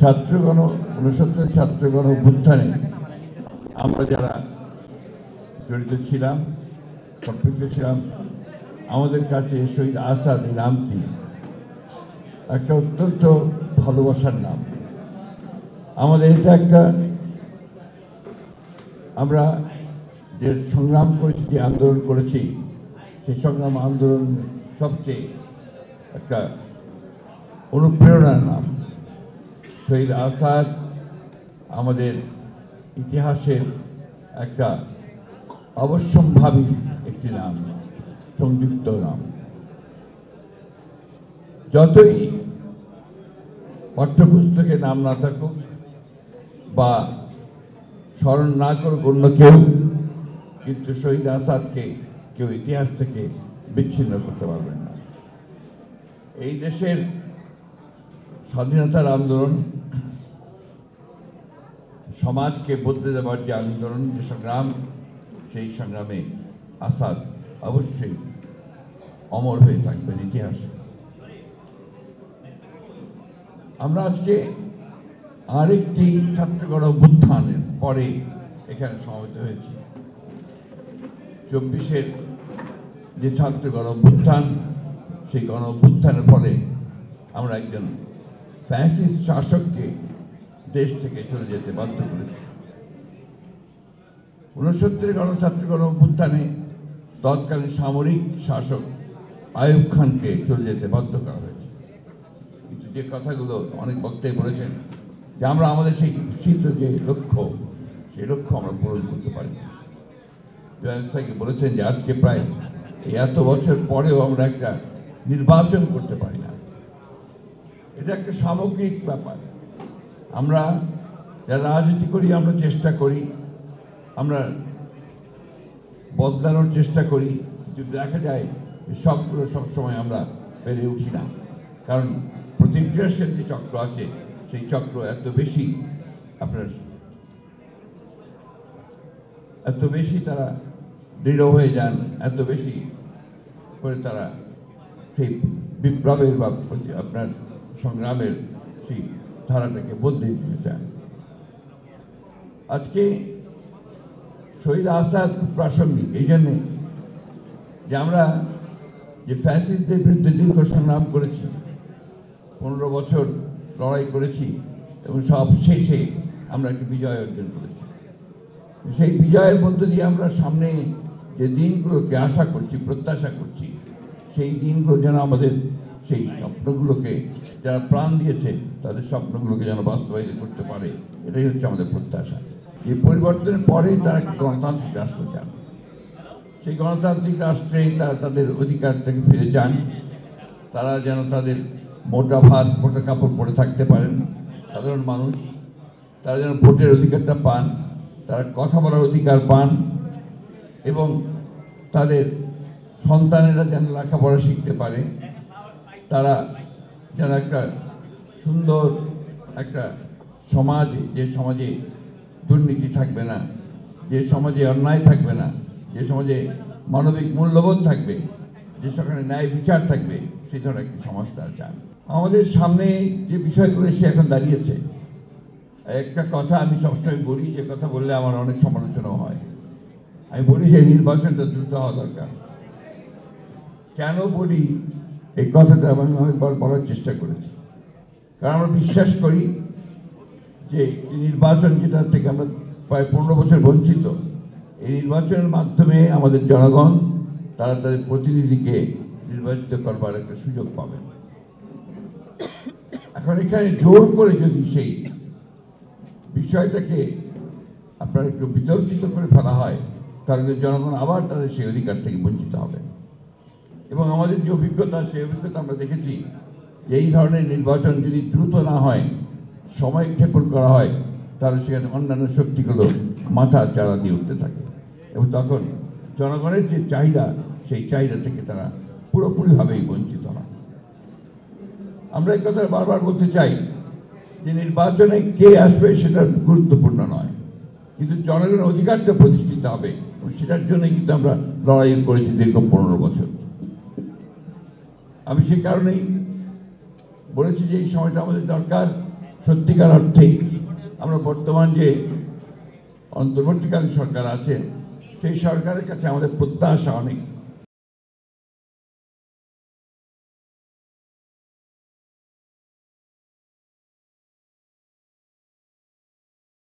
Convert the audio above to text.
ছাত্রগণ 69 ছাত্রগণ অভ্যুত্থানে আমরা যারা জড়িত ছিলাম, সম্পৃক্ত ছিলাম, আমাদের কাছে শহীদ আসাদ এই নামটি একটা অত্যন্ত ভালোবাসার নাম। আমাদের এটা একটা, আমরা যে সংগ্রাম করেছি, যে আন্দোলন করেছি, সেই সংগ্রাম আন্দোলন সবচেয়ে একটা অনুপ্রেরণার নাম। শহীদ আসাদ আমাদের ইতিহাসের একটা অবশ্যম্ভাবী একটি নাম, সংযুক্ত নাম। যতই পাঠ্যপুস্তকে নাম না থাকুক বা স্মরণ না করুক অন্য কেউ, কিন্তু শহীদ আসাদকে কেউ ইতিহাস থেকে বিচ্ছিন্ন করতে পারবেন না। এই দেশের স্বাধীনতার আন্দোলন, সমাজকে বদলে দেওয়ার যে আন্দোলন, যে সংগ্রাম, সেই সংগ্রামে আসাদ অবশ্যই অমর হয়ে থাকবেন ইতিহাসে। আমরা আজকে আরেকটি ছাত্রগণ অভ্যুত্থানের পরে এখানে সমবেত হয়েছি। 24-এর যে ছাত্রগণ অভ্যুত্থান, সেই গণ অভ্যুত্থানের ফলে আমরা একজন ফ্যাসিস্ট শাসককে দেশ থেকে চলে যেতে বাধ্য করেছি। 69-এর ছাত্রগণ অভ্যুত্থানে তৎকালীন সামরিক শাসক আইয়ুব খানকে চলে যেতে বাধ্য করা হয়েছে। কিন্তু যে কথাগুলো অনেক বক্তাই বলেছেন যে আমরা আমাদের সেই ইচ্ছিত যে লক্ষ্য, সেই লক্ষ্য আমরা পূরণ করতে পারি। বলেছেন যে আজকে প্রায় এত বছর পরেও আমরা একটা নির্বাচন করতে পারি না। এটা একটা সামগ্রিক ব্যাপার। আমরা যারা রাজনীতি করি, আমরা চেষ্টা করি, আমরা বদলানোর চেষ্টা করি, কিন্তু দেখা যায় সবগুলো সবসময় আমরা পেরে উঠি না। কারণ প্রতিক্রিয়াশীল যে চক্র আছে, সেই চক্র এত বেশি তারা দৃঢ় হয়ে যান, এত বেশি করে তারা সেই বিপ্লবের বা আপনার সংগ্রামের সেই ধারাটাকে বদলে দিতে চান। আজকে শহীদ আসাদ খুব প্রাসঙ্গিক এই জন্যে যে আমরা যে ফ্যাসিস্টদের বিরুদ্ধে দীর্ঘ সংগ্রাম করেছি, 15 বছর লড়াই করেছি এবং সব শেষে আমরা একটি বিজয় অর্জন করেছি। সেই বিজয়ের মধ্য দিয়ে আমরা সামনে যে দিনগুলোকে আশা করছি, প্রত্যাশা করছি, সেই দিনগুলো যেন আমাদের সেই স্বপ্নগুলোকে যারা প্রাণ দিয়েছে তাদের স্বপ্নগুলোকে যেন বাস্তবায়িত করতে পারে, এটাই হচ্ছে আমাদের প্রত্যাশা। এই পরিবর্তনের পরেই তারা একটি গণতান্ত্রিক রাষ্ট্র চান। সেই গণতান্ত্রিক রাষ্ট্রে তারা তাদের অধিকার থেকে ফিরে যান। তারা যেন তাদের মোটা ভাত, মোটা কাপড় পরে থাকতে পারেন সাধারণ মানুষ। তারা যেন ভোটের অধিকারটা পান, তারা কথা বলার অধিকার পান, এবং তাদের সন্তানেরা যেন লেখাপড়া শিখতে পারে। তারা যেন একটা সুন্দর একটা সমাজে, যে সমাজে দুর্নীতি থাকবে না, যে সমাজে অন্যায় থাকবে না, যে সমাজে মানবিক মূল্যবোধ থাকবে, যে সেখানে ন্যায় বিচার থাকবে, সেই ধরনের একটি সমাজ তারা চান। আমাদের সামনে যে বিষয়গুলো এসে এখন দাঁড়িয়েছে, একটা কথা আমি সবসময় বলি, যে কথা বললে আমার অনেক সমালোচনাও হয়। আমি বলি যে নির্বাচনটা দ্রুত হওয়া দরকার। কেন বলি এই কথাটা আমি অনেকবার বলার চেষ্টা করেছি। কারণ আমরা বিশ্বাস করি যে নির্বাচন, যেটা থেকে আমরা প্রায় 15 বছর বঞ্চিত, এই নির্বাচনের মাধ্যমে আমাদের জনগণ তারা তাদের প্রতিনিধিকে নির্বাচিত করবার একটা সুযোগ পাবেন। এখন এখানে জোর করে যদি সেই বিষয়টাকে আপনার একটু বিতর্কিত করে ফেলা হয়, তাহলে জনগণ আবার তাদের সেই অধিকার থেকে বঞ্চিত হবে। এবং আমাদের যে অভিজ্ঞতা, সেই অভিজ্ঞতা আমরা দেখেছি যে এই ধরনের নির্বাচন যদি দ্রুত না হয়, সময় ক্ষেপণ করা হয়, তাহলে সেখানে অন্যান্য শক্তিগুলো মাথা চাড়া দিয়ে উঠতে থাকে, এবং তখন জনগণের যে চাহিদা, সেই চাহিদা থেকে তারা পুরোপুরিভাবেই বঞ্চিত হয়। আমরা এই কথা বারবার বলতে চাই যে নির্বাচনে কে আসবে সেটা গুরুত্বপূর্ণ নয়, কিন্তু জনগণের অধিকারটা প্রতিষ্ঠিত হবে, এবং সেটার জন্যই কিন্তু আমরা লড়াই করেছি দীর্ঘ 15 বছর। আমি সেই কারণেই বলেছি যে এই সময়টা আমাদের দরকার সত্যিকার অর্থেই আমরা বর্তমান যে অন্তর্বর্তীকালীন সরকার আছে সেই সরকারের কাছে আমাদের প্রত্যাশা অনেক।